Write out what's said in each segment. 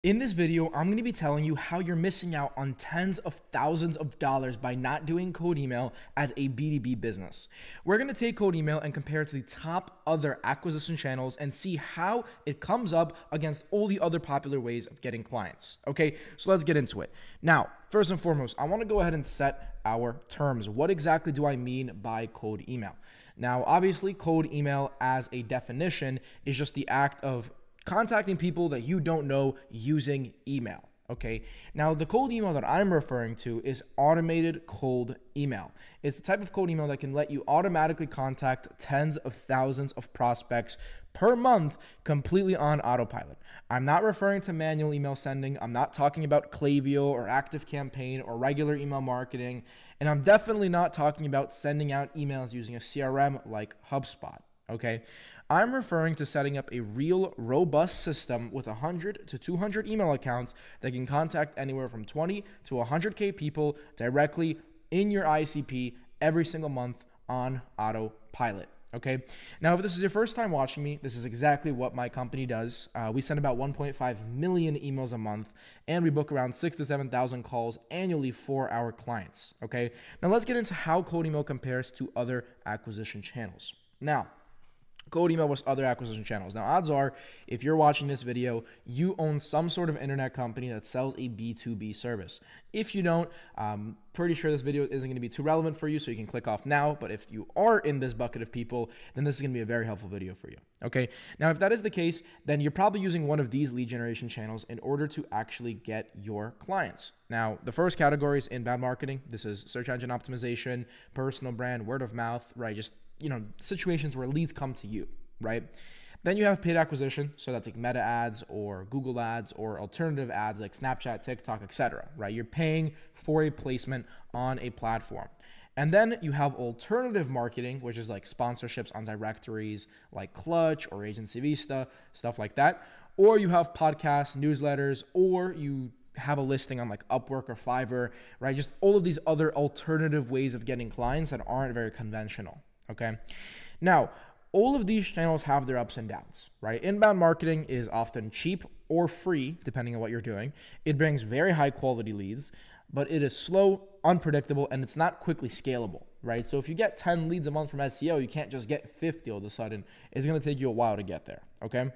In this video, I'm going to be telling you how you're missing out on tens of thousands of dollars by not doing cold email as a B2B business. We're going to take cold email and compare it to the top other acquisition channels and see how it comes up against all the other popular ways of getting clients. Okay, so let's get into it. Now, first and foremost, I want to go ahead and set our terms. What exactly do I mean by cold email? Now, obviously, cold email as a definition is just the act of contacting people that you don't know using email. Okay. Now, the cold email that I'm referring to is automated cold email. It's the type of cold email that can let you automatically contact tens of thousands of prospects per month completely on autopilot. I'm not referring to manual email sending. I'm not talking about Klaviyo or ActiveCampaign or regular email marketing. And I'm definitely not talking about sending out emails using a CRM like HubSpot. Okay, I'm referring to setting up a real robust system with 100 to 200 email accounts that can contact anywhere from 20 to 100K people directly in your ICP every single month on autopilot. Okay, now if this is your first time watching me, this is exactly what my company does. We send about 1.5 million emails a month, and we book around 6,000 to 7,000 calls annually for our clients. Okay, now let's get into how cold email compares to other acquisition channels. Now, cold email with other acquisition channels. Now, odds are, if you're watching this video, you own some sort of internet company that sells a B2B service. If you don't, I'm pretty sure this video isn't going to be too relevant for you, so you can click off now. But if you are in this bucket of people, then this is going to be a very helpful video for you. Okay. Now, if that is the case, then you're probably using one of these lead generation channels in order to actually get your clients. Now, the first category is inbound marketing. This is search engine optimization, personal brand, word of mouth, right? Just situations where leads come to you, right? Then you have paid acquisition. So that's like Meta ads or Google ads or alternative ads like Snapchat, TikTok, etc., right? You're paying for a placement on a platform. And then you have alternative marketing, which is like sponsorships on directories like Clutch or Agency Vista, stuff like that. Or you have podcasts, newsletters, or you have a listing on like Upwork or Fiverr, right? Just all of these other alternative ways of getting clients that aren't very conventional. Okay. Now, all of these channels have their ups and downs, right? Inbound marketing is often cheap or free, depending on what you're doing. It brings very high quality leads, but it is slow, unpredictable, and it's not quickly scalable, right? So if you get 10 leads a month from SEO, you can't just get 50 all of a sudden. It's going to take you a while to get there. Okay.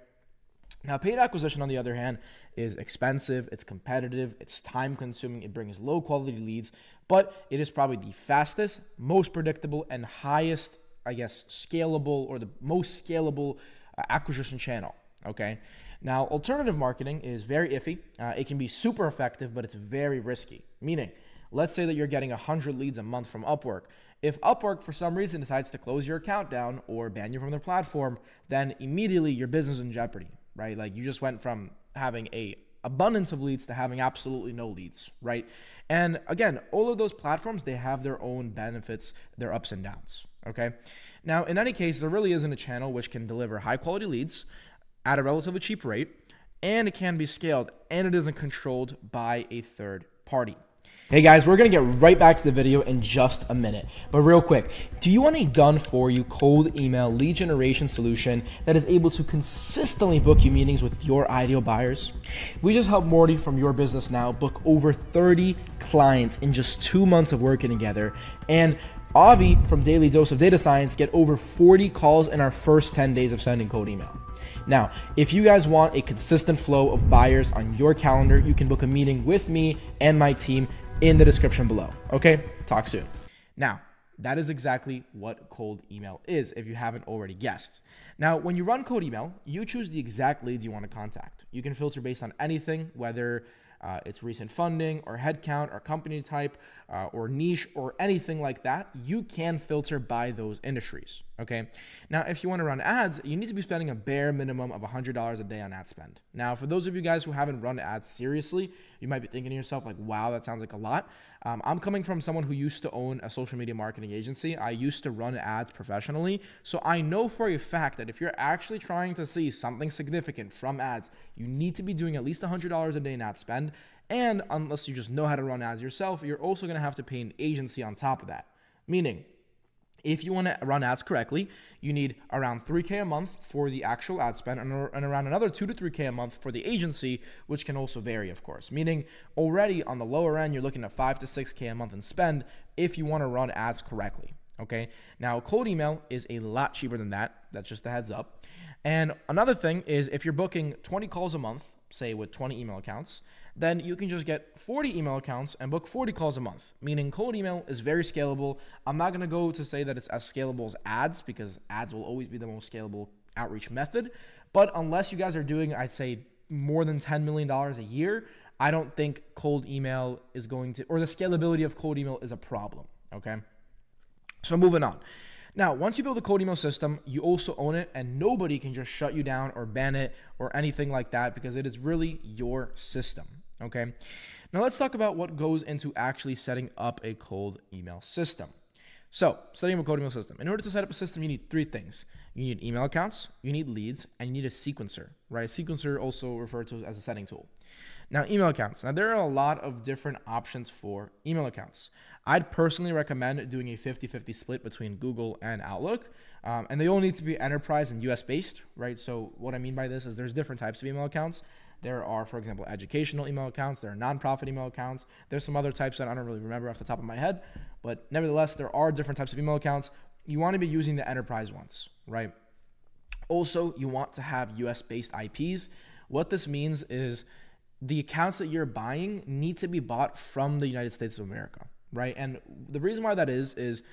Now, paid acquisition, on the other hand, is expensive, it's competitive, it's time consuming, it brings low quality leads, but it is probably the fastest, most predictable, and highest, scalable, or the most scalable acquisition channel. Okay. Now, alternative marketing is very iffy. It can be super effective, but it's very risky. Meaning, let's say that you're getting 100 leads a month from Upwork. If Upwork, for some reason, decides to close your account down or ban you from their platform, then immediately your business is in jeopardy, right? Like you just went from having a abundance of leads to having absolutely no leads, right? And again, all of those platforms, they have their own benefits, their ups and downs, okay? Now, in any case, there really isn't a channel which can deliver high quality leads at a relatively cheap rate, and it can be scaled, and it isn't controlled by a third party. Hey guys, we're going to get right back to the video in just a minute. But real quick, do you want a done-for-you cold email lead generation solution that is able to consistently book you meetings with your ideal buyers? We just helped Morty from Your Business Now book over 30 clients in just 2 months of working together, and Avi from Daily Dose of Data Science get over 40 calls in our first 10 days of sending cold email. Now, if you guys want a consistent flow of buyers on your calendar, you can book a meeting with me and my team in the description below. Okay, talk soon. Now, that is exactly what cold email is, if you haven't already guessed. Now, when you run cold email, you choose the exact leads you want to contact. You can filter based on anything, whether it's recent funding or headcount or company type or niche or anything like that. You can filter by those industries. Okay. Now, if you want to run ads, you need to be spending a bare minimum of $100 a day on ad spend. Now, for those of you guys who haven't run ads seriously, you might be thinking to yourself like, wow, that sounds like a lot. I'm coming from someone who used to own a social media marketing agency. I used to run ads professionally. So I know for a fact that if you're actually trying to see something significant from ads, you need to be doing at least $100 a day in ad spend. And unless you just know how to run ads yourself, you're also going to have to pay an agency on top of that. Meaning, If you want to run ads correctly, you need around 3K a month for the actual ad spend and around another 2 to 3K a month for the agency, which can also vary, of course. Meaning already on the lower end, you're looking at 5 to 6K a month in spend if you want to run ads correctly. Okay. Now, cold email is a lot cheaper than that. That's just a heads up. And another thing is if you're booking 20 calls a month, say with 20 email accounts, then you can just get 40 email accounts and book 40 calls a month, meaning cold email is very scalable. I'm not going to go to say that it's as scalable as ads because ads will always be the most scalable outreach method. But unless you guys are doing, I'd say, more than $10 million a year, I don't think cold email is going to, or the scalability of cold email is a problem. Okay. So moving on. Now, once you build a cold email system, you also own it and nobody can just shut you down or ban it or anything like that because it is really your system. Okay. Now let's talk about what goes into actually setting up a cold email system. So setting up a cold email system. In order to set up a system, you need 3 things. You need email accounts, you need leads, and you need a sequencer, right? A sequencer also referred to as a setting tool. Now, email accounts. Now, there are a lot of different options for email accounts. I'd personally recommend doing a 50-50 split between Google and Outlook. And they all need to be enterprise and US based, right? So what I mean by this is there's different types of email accounts. There are, for example, educational email accounts. There are nonprofit email accounts. There's some other types that I don't really remember off the top of my head. But nevertheless, there are different types of email accounts. You want to be using the enterprise ones, right? Also, you want to have US-based IPs. What this means is the accounts that you're buying need to be bought from the United States of America, right? And the reason why that is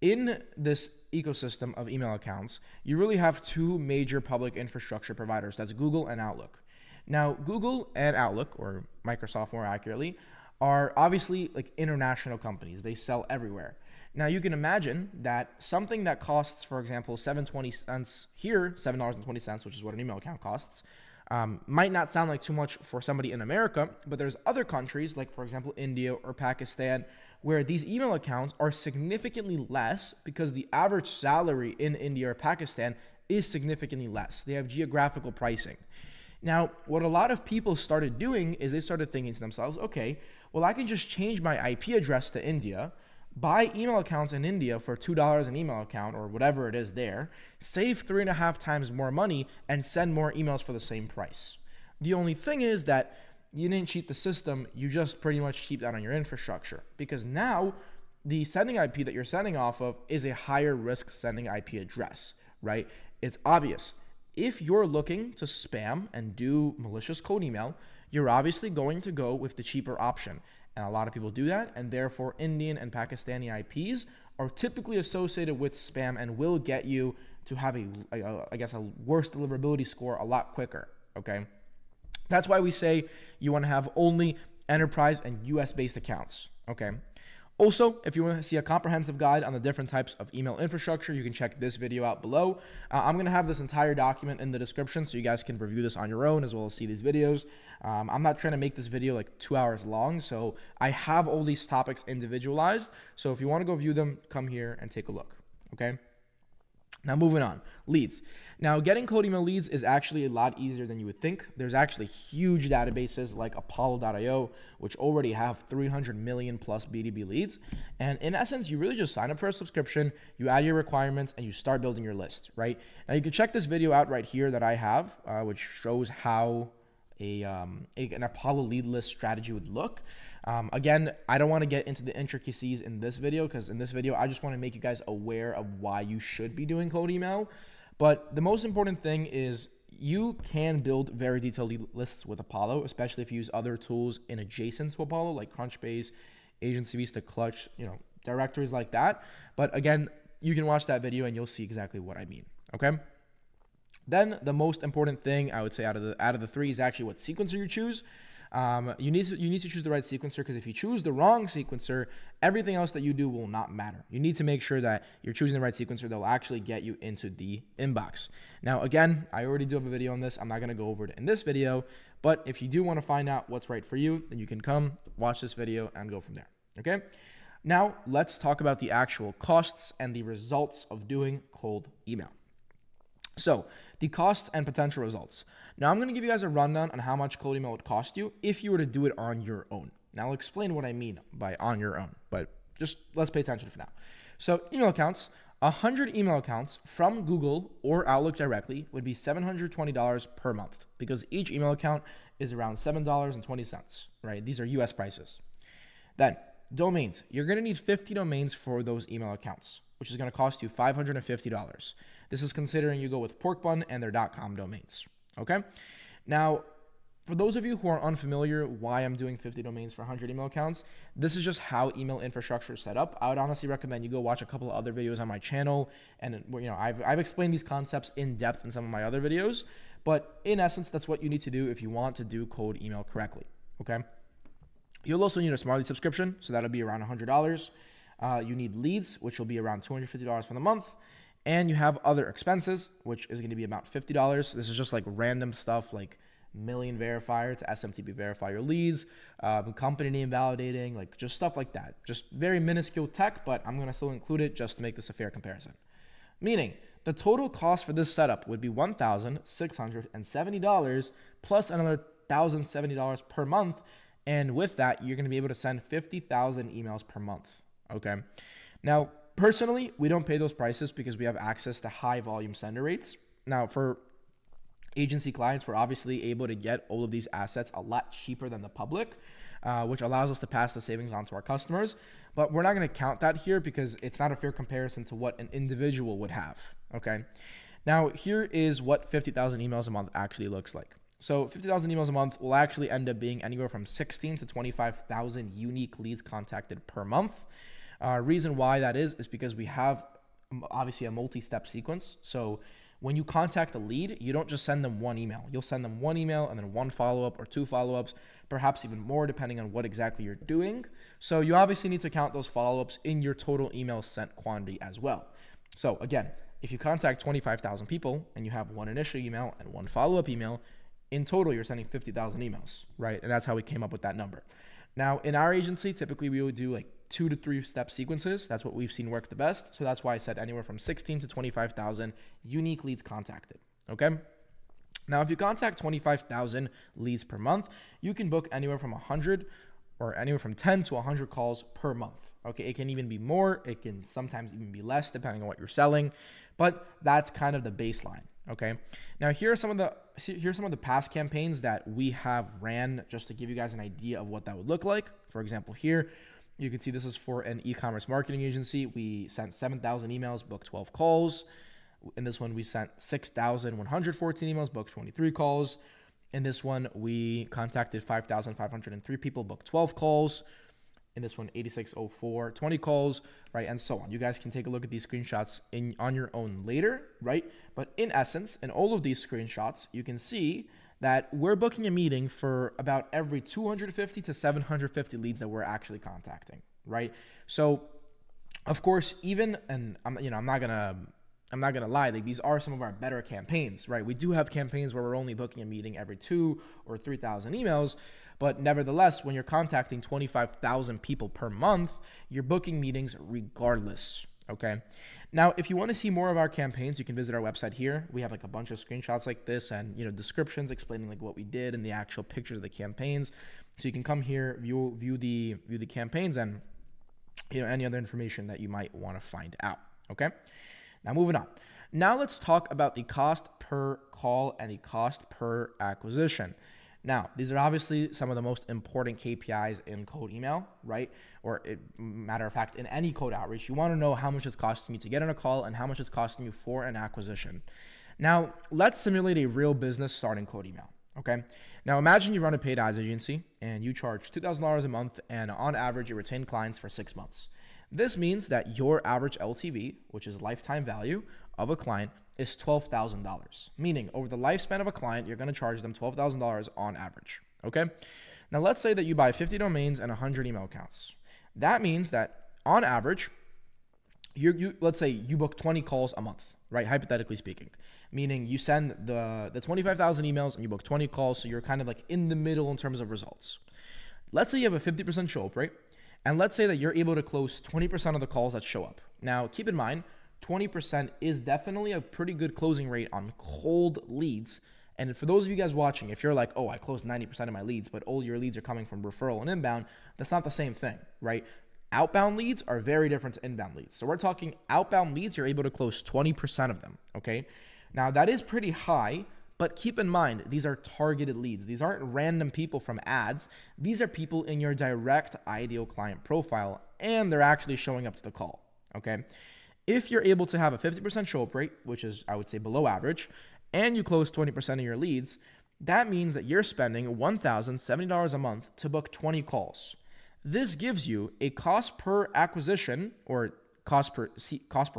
in this ecosystem of email accounts, you really have 2 major public infrastructure providers. That's Google and Outlook. Now, Google and Outlook, or Microsoft more accurately, are obviously like international companies. They sell everywhere. Now, you can imagine that something that costs, for example, $7.20 here, $7.20, which is what an email account costs, might not sound like too much for somebody in America, but there's other countries, like, for example, India or Pakistan, where these email accounts are significantly less because the average salary in India or Pakistan is significantly less. They have geographical pricing. Now, what a lot of people started doing is they started thinking to themselves, okay, well, I can just change my IP address to India, buy email accounts in India for $2 an email account or whatever it is there, save 3.5 times more money, and send more emails for the same price. The only thing is that you didn't cheat the system, you just pretty much cheaped out on your infrastructure because now the sending IP that you're sending off of is a higher risk sending IP address, right? It's obvious. If you're looking to spam and do malicious cold email, you're obviously going to go with the cheaper option. And a lot of people do that, and therefore Indian and Pakistani IPs are typically associated with spam and will get you to have a worse deliverability score a lot quicker, okay? That's why we say you want to have only enterprise and US-based accounts, okay? Also, if you want to see a comprehensive guide on the different types of email infrastructure, you can check this video out below. I'm going to have this entire document in the description so you guys can review this on your own as well as see these videos. I'm not trying to make this video like 2 hours long, so I have all these topics individualized. So if you want to go view them, come here and take a look, okay? Now moving on, leads. Now getting cold email leads is actually a lot easier than you would think. There's actually huge databases like Apollo.io, which already have 300 million plus B2B leads. And in essence, you really just sign up for a subscription, you add your requirements, and you start building your list, right? Now you can check this video out right here that I have, which shows how an Apollo lead list strategy would look. Again, I don't want to get into the intricacies in this video because in this video, I just want to make you guys aware of why you should be doing cold email. But the most important thing is you can build very detailed lead lists with Apollo, especially if you use other tools in adjacent to Apollo, like Crunchbase, Agency Vista, Clutch, directories like that. But again, you can watch that video and you'll see exactly what I mean, okay? Then the most important thing I would say out of the 3 is actually what sequencer you choose. You need to choose the right sequencer because if you choose the wrong sequencer, everything else that you do will not matter. You need to make sure that you're choosing the right sequencer that will actually get you into the inbox. Now, again, I already do have a video on this. I'm not going to go over it in this video, but if you do want to find out what's right for you, then you can come watch this video and go from there. Okay. Now let's talk about the actual costs and the results of doing cold email. So the costs and potential results. Now I'm going to give you guys a rundown on how much cold email would cost you if you were to do it on your own. Now I'll explain what I mean by on your own, but just let's pay attention for now. So email accounts 100 email accounts from Google or Outlook directly would be $720 per month because each email account is around $7.20, right? These are US prices. Then domains, you're going to need 50 domains for those email accounts, which is going to cost you $550. This is considering you go with Pork Bun and their .com domains, okay? Now, for those of you who are unfamiliar why I'm doing 50 domains for 100 email accounts, this is just how email infrastructure is set up. I would honestly recommend you go watch a couple of other videos on my channel, and I've explained these concepts in depth in some of my other videos, but in essence, that's what you need to do if you want to do cold email correctly, okay? You'll also need a Smartly subscription, so that'll be around $100. You need leads, which will be around $250 for the month. And you have other expenses, which is going to be about $50. This is just like random stuff like million verifier to SMTP verify your leads, company name validating, like just stuff like that. Just very minuscule tech, but I'm going to still include it just to make this a fair comparison. Meaning the total cost for this setup would be $1,670 plus another $1,070 per month. And with that, you're going to be able to send 50,000 emails per month. Okay. Now, personally, we don't pay those prices because we have access to high volume sender rates. Now, for agency clients, we're obviously able to get all of these assets a lot cheaper than the public, which allows us to pass the savings on to our customers. But we're not going to count that here because it's not a fair comparison to what an individual would have. Okay. Now, here is what 50,000 emails a month actually looks like. So 50,000 emails a month will actually end up being anywhere from 16 to 25,000 unique leads contacted per month. Reason why that is because we have obviously a multi-step sequence. So when you contact a lead, you don't just send them one email. You'll send them one email and then one follow-up or two follow-ups, perhaps even more depending on what exactly you're doing. So you obviously need to count those follow-ups in your total email sent quantity as well. So again, if you contact 25,000 people and you have one initial email and one follow-up email, in total, you're sending 50,000 emails, right? And that's how we came up with that number. Now, in our agency, typically we would do like 2 to 3 step sequences. That's what we've seen work the best. So that's why I said anywhere from 16 to 25,000 unique leads contacted, okay? Now, if you contact 25,000 leads per month, you can book anywhere from 100 or anywhere from 10 to 100 calls per month, okay? It can even be more. It can sometimes even be less depending on what you're selling, but that's kind of the baseline. Okay. Now here are some of the past campaigns that we have ran just to give you guys an idea of what that would look like. For example, here you can see this is for an e-commerce marketing agency. We sent 7,000 emails, booked 12 calls. In this one, we sent 6,114 emails, booked 23 calls. In this one, we contacted 5,503 people, booked 12 calls. In this one, 8604, 20 calls, right, and so on. You guys can take a look at these screenshots on your own later, right? But in essence, in all of these screenshots, you can see that we're booking a meeting for about every 250 to 750 leads that we're actually contacting, right? So, of course, I'm not gonna lie, like these are some of our better campaigns, right? We do have campaigns where we're only booking a meeting every 2,000 or 3,000 emails. But nevertheless, when you're contacting 25,000 people per month, you're booking meetings regardless, okay? Now, if you want to see more of our campaigns, you can visit our website here. We have like a bunch of screenshots like this and, descriptions explaining like what we did and the actual pictures of the campaigns. So you can come here, view the campaigns and, any other information that you might want to find out, okay? Now, moving on. Now let's talk about the cost per call and the cost per acquisition. Now, these are obviously some of the most important KPIs in cold email, right? Or matter of fact, in any cold outreach, you want to know how much it's costing you to get on a call and how much it's costing you for an acquisition. Now, let's simulate a real business starting cold email, okay? Now, imagine you run a paid ads agency and you charge $2,000 a month and on average, you retain clients for 6 months. This means that your average LTV, which is lifetime value of a client, is $12,000, meaning over the lifespan of a client, you're going to charge them $12,000 on average, okay? Now, let's say that you buy 50 domains and 100 email accounts. That means that on average, let's say you book 20 calls a month, right? Hypothetically speaking, meaning you send the 25,000 emails and you book 20 calls, so you're kind of like in the middle in terms of results. Let's say you have a 50% show up rate, and let's say that you're able to close 20% of the calls that show up. Now, keep in mind, 20% is definitely a pretty good closing rate on cold leads. And for those of you guys watching, if you're like, oh, I closed 90% of my leads, but all your leads are coming from referral and inbound, that's not the same thing, right? Outbound leads are very different to inbound leads. So we're talking outbound leads, you're able to close 20% of them, okay? Now that is pretty high, but keep in mind, these are targeted leads. These aren't random people from ads. These are people in your direct ideal client profile, and they're actually showing up to the call, okay? If you're able to have a 50% show up rate, which is, I would say, below average, and you close 20% of your leads, that means that you're spending $1,070 a month to book 20 calls. This gives you a cost per acquisition, or cost per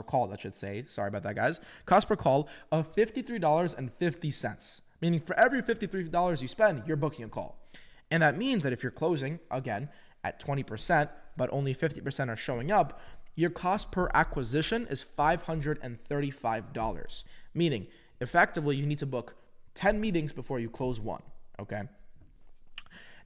call, that should say. Sorry about that, guys. Cost per call of $53.50, meaning for every $53 you spend, you're booking a call. And that means that if you're closing, again, at 20%, but only 50% are showing up, your cost per acquisition is $535, meaning effectively you need to book 10 meetings before you close one, okay?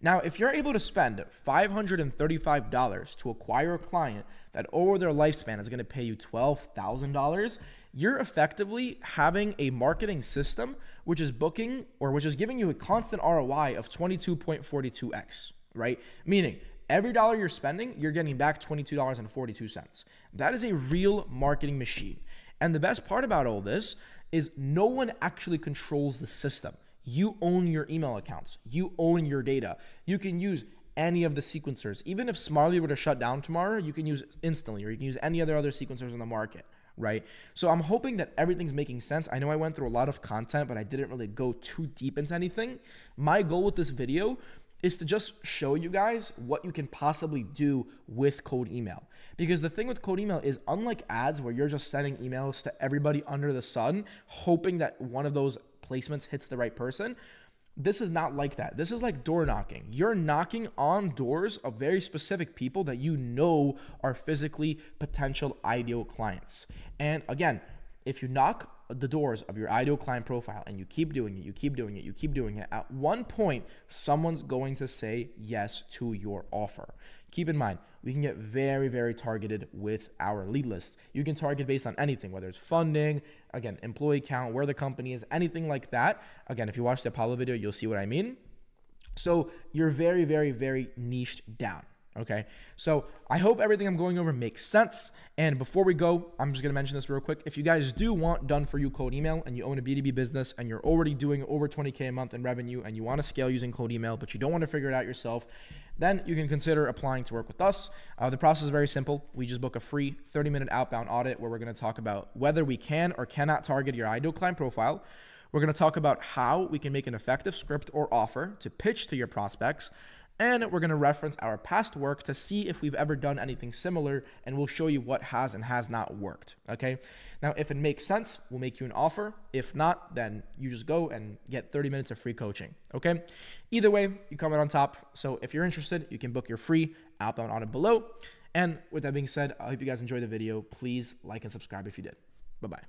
Now, if you're able to spend $535 to acquire a client that over their lifespan is going to pay you $12,000, you're effectively having a marketing system which is booking, or which is giving you a constant ROI of 22.42x, right? Meaning every dollar you're spending, you're getting back $22.42. That is a real marketing machine. And the best part about all this is no one actually controls the system. You own your email accounts. You own your data. You can use any of the sequencers. Even if Smartly were to shut down tomorrow, you can use instantly, or you can use any other sequencers in the market, right? So I'm hoping that everything's making sense. I know I went through a lot of content, but I didn't really go too deep into anything. My goal with this video is to just show you guys what you can possibly do with cold email. Because the thing with cold email is, unlike ads where you're just sending emails to everybody under the sun, hoping that one of those placements hits the right person, this is not like that. This is like door knocking. You're knocking on doors of very specific people that you know are physically potential ideal clients. And again, if you knock the doors of your ideal client profile and you keep doing it, you keep doing it, you keep doing it, at one point, someone's going to say yes to your offer. Keep in mind, we can get very, very targeted with our lead lists. You can target based on anything, whether it's funding, again, employee count, where the company is, anything like that. Again, if you watch the Apollo video, you'll see what I mean. So you're very, very, very niched down. Okay, so I hope everything I'm going over makes sense. And before we go, I'm just going to mention this real quick. If you guys do want done for you cold email and you own a B2B business and you're already doing over 20K a month in revenue and you want to scale using cold email, but you don't want to figure it out yourself, then you can consider applying to work with us. The process is very simple. We just book a free 30-minute outbound audit where we're going to talk about whether we can or cannot target your ideal client profile. We're going to talk about how we can make an effective script or offer to pitch to your prospects. And we're going to reference our past work to see if we've ever done anything similar, and we'll show you what has and has not worked, okay? Now, if it makes sense, we'll make you an offer. If not, then you just go and get 30 minutes of free coaching, okay? Either way, you come out on top. So if you're interested, you can book your free outbound audit below. And with that being said, I hope you guys enjoyed the video. Please like and subscribe if you did. Bye-bye.